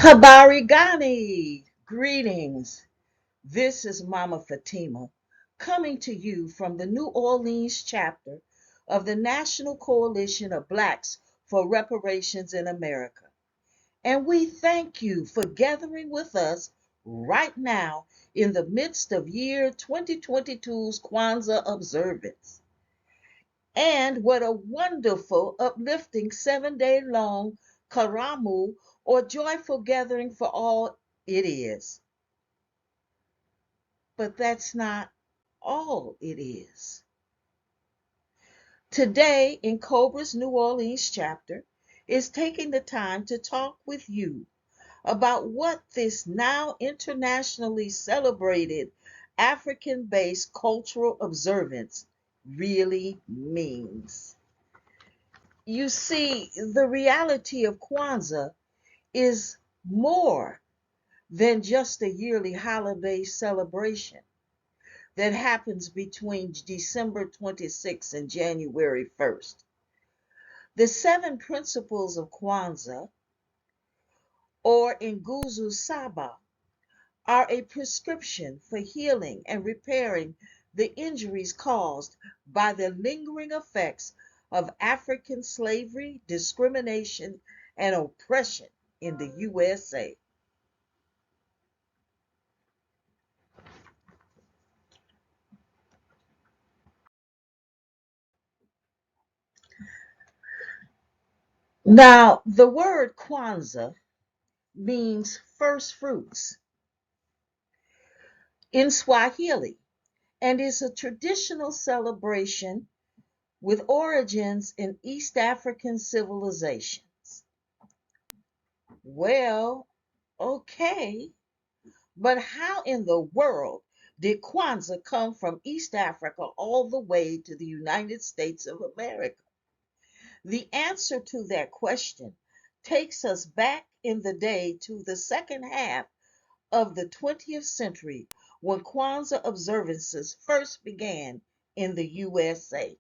Habari Gani, greetings. This is Mama Fatima coming to you from the New Orleans chapter of the National Coalition of Blacks for Reparations in America. And we thank you for gathering with us right now in the midst of year 2022's Kwanzaa observance. And what a wonderful, uplifting 7-day long Karamu or joyful gathering for all it is. But that's not all it is. Today, in Cobra's New Orleans chapter, is taking the time to talk with you about what this now internationally celebrated African based cultural observance really means. You see, the reality of Kwanzaa is more than just a yearly holiday celebration that happens between December 26th and January 1st. The 7 principles of Kwanzaa, or Nguzu Saba, are a prescription for healing and repairing the injuries caused by the lingering effects of African slavery, discrimination, and oppression in the USA. Now, the word Kwanzaa means first fruits in Swahili and is a traditional celebration with origins in East African civilizations. Well, okay, but how in the world did Kwanzaa come from East Africa all the way to the United States of America? The answer to that question takes us back in the day to the second half of the 20th century when Kwanzaa observances first began in the USA.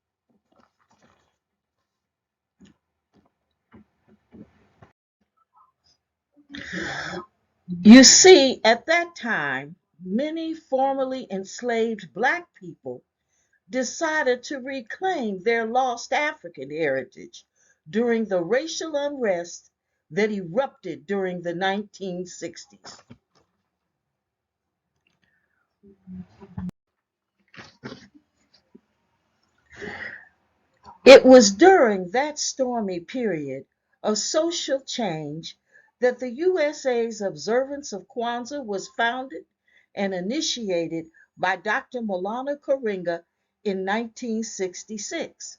You see, at that time, many formerly enslaved Black people decided to reclaim their lost African heritage during the racial unrest that erupted during the 1960s. It was during that stormy period of social change that the USA's observance of Kwanzaa was founded and initiated by Dr. Molana Karinga in 1966.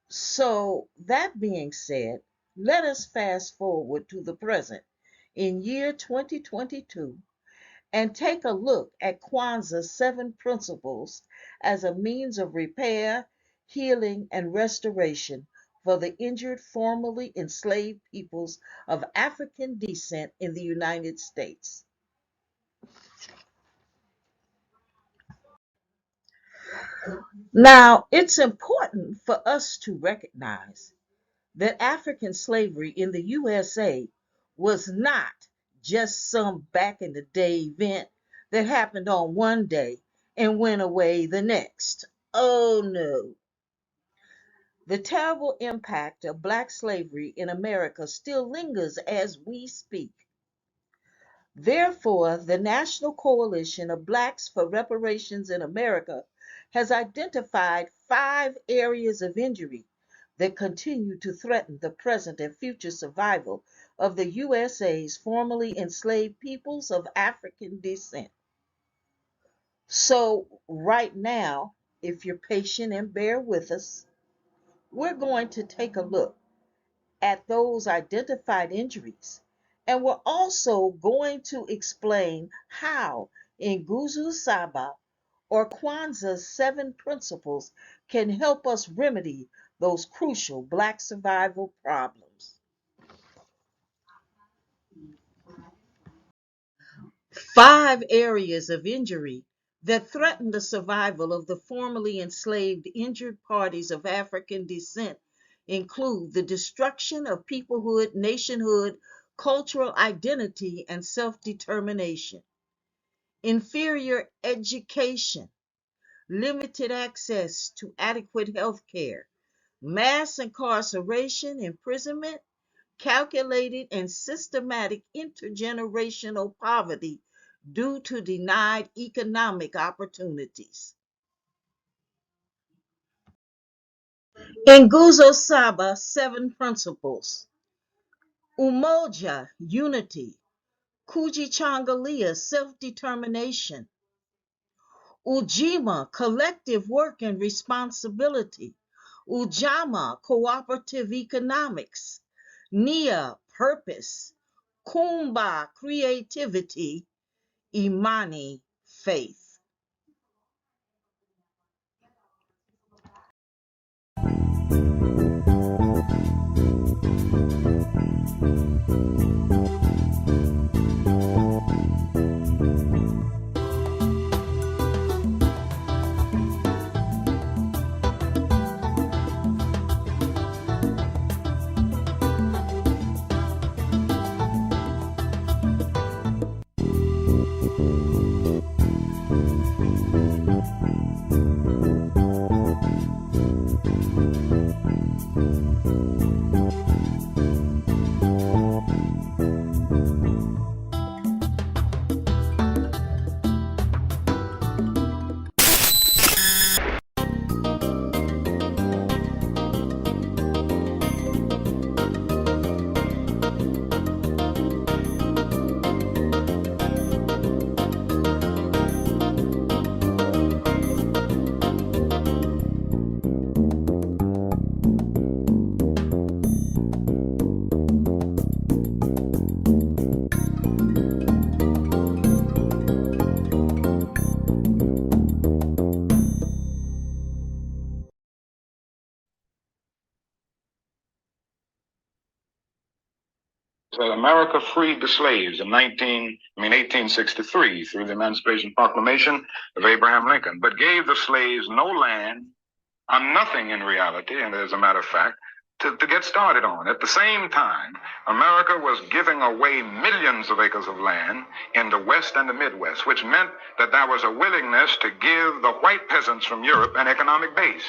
So, that being said, let us fast forward to the present in year 2022 and take a look at Kwanzaa's 7 principles as a means of repair, healing, and restoration for the injured formerly enslaved peoples of African descent in the United States. Now, it's important for us to recognize that African slavery in the USA was not just some back in the day event that happened on one day and went away the next. Oh no. The terrible impact of Black slavery in America still lingers as we speak. Therefore, the National Coalition of Blacks for Reparations in America has identified 5 areas of injury that continue to threaten the present and future survival of the USA's formerly enslaved peoples of African descent. So, right now, if you're patient and bear with us, we're going to take a look at those identified injuries. And we're also going to explain how Nguzu Saba or Kwanzaa's 7 principles can help us remedy those crucial Black survival problems. 5 areas of injury that threaten the survival of the formerly enslaved injured parties of African descent include the destruction of peoplehood, nationhood, cultural identity and self-determination, inferior education, limited access to adequate health care, mass incarceration, imprisonment, calculated and systematic intergenerational poverty due to denied economic opportunities. In Nguzu Saba, 7 principles: Umoja, unity; Kujichangalia, self-determination; Ujima, collective work and responsibility; Ujama, cooperative economics; Nia, purpose; Kumba, creativity; Imani, faith. That America freed the slaves in 1863 through the Emancipation Proclamation of Abraham Lincoln, but gave the slaves no land, nothing in reality, and as a matter of fact, to get started on. At the same time, America was giving away millions of acres of land in the West and the Midwest, which meant that there was a willingness to give the white peasants from Europe an economic base.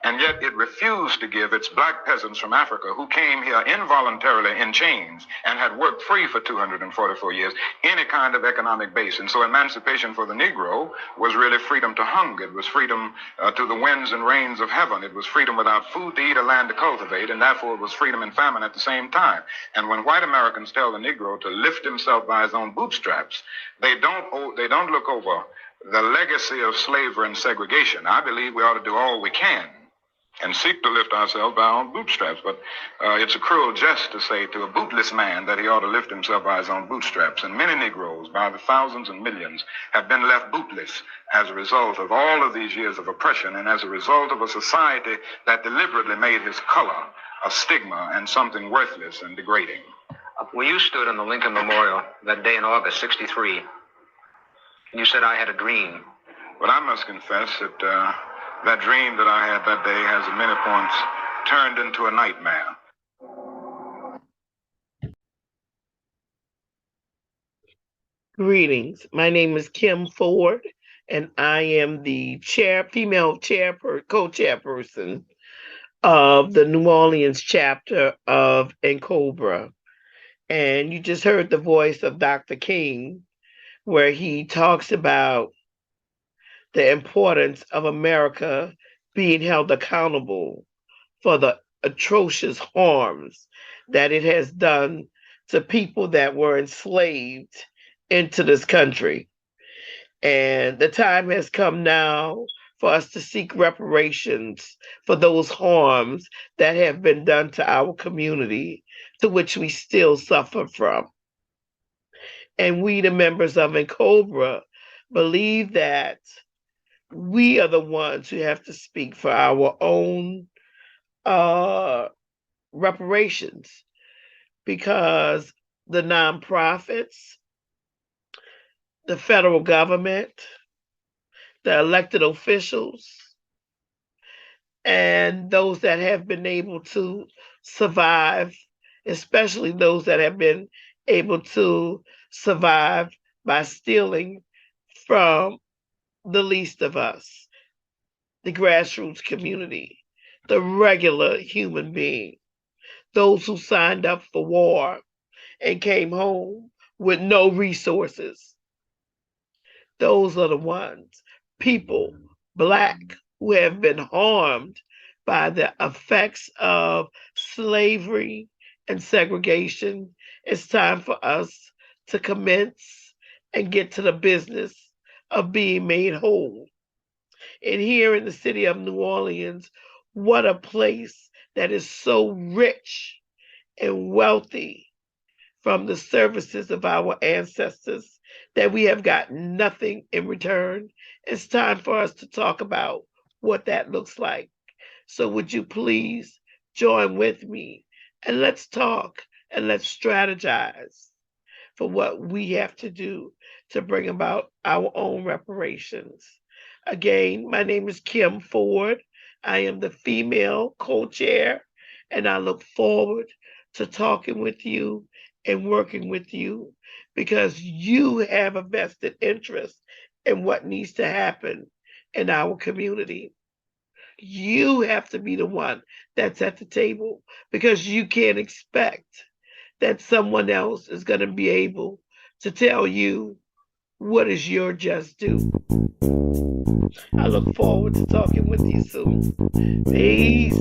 And yet it refused to give its black peasants from Africa, who came here involuntarily in chains and had worked free for 244 years, any kind of economic base. And so emancipation for the Negro was really freedom to hunger. It was freedom to the winds and rains of heaven. It was freedom without food to eat or land to cultivate, and therefore it was freedom and famine at the same time. And when white Americans tell the Negro to lift himself by his own bootstraps, they don't look over the legacy of slavery and segregation. I believe we ought to do all we can and seek to lift ourselves by our own bootstraps. But it's a cruel jest to say to a bootless man that he ought to lift himself by his own bootstraps. And many Negroes, by the thousands and millions, have been left bootless as a result of all of these years of oppression and as a result of a society that deliberately made his color a stigma and something worthless and degrading. Well, you stood on the Lincoln Memorial that day in August, 63, and you said I had a dream. But I must confess that that dream that I had that day has at many points turned into a nightmare. Greetings. My name is Kim Ford, and I am the co-chairperson of the New Orleans chapter of NCOBRA. And you just heard the voice of Dr. King, where he talks about the importance of America being held accountable for the atrocious harms that it has done to people that were enslaved into this country. And the time has come now for us to seek reparations for those harms that have been done to our community, to which we still suffer from. And we, the members of NCOBRA, believe that we are the ones who have to speak for our own reparations, because the nonprofits, the federal government, the elected officials, and those that have been able to survive, especially those that have been able to survive by stealing from the least of us, the grassroots community, the regular human being, those who signed up for war and came home with no resources. Those are the ones, people, Black, who have been harmed by the effects of slavery and segregation. It's time for us to commence and get to the business of being made whole. And here in the city of New Orleans, what a place that is so rich and wealthy from the services of our ancestors that we have got nothing in return. It's time for us to talk about what that looks like. So would you please join with me and let's talk and let's strategize for what we have to do to bring about our own reparations. Again, my name is Kim Ford. I am the female co-chair, and I look forward to talking with you and working with you because you have a vested interest in what needs to happen in our community. You have to be the one that's at the table because you can't expect that someone else is going to be able to tell you what is your just due. I look forward to talking with you soon. Peace.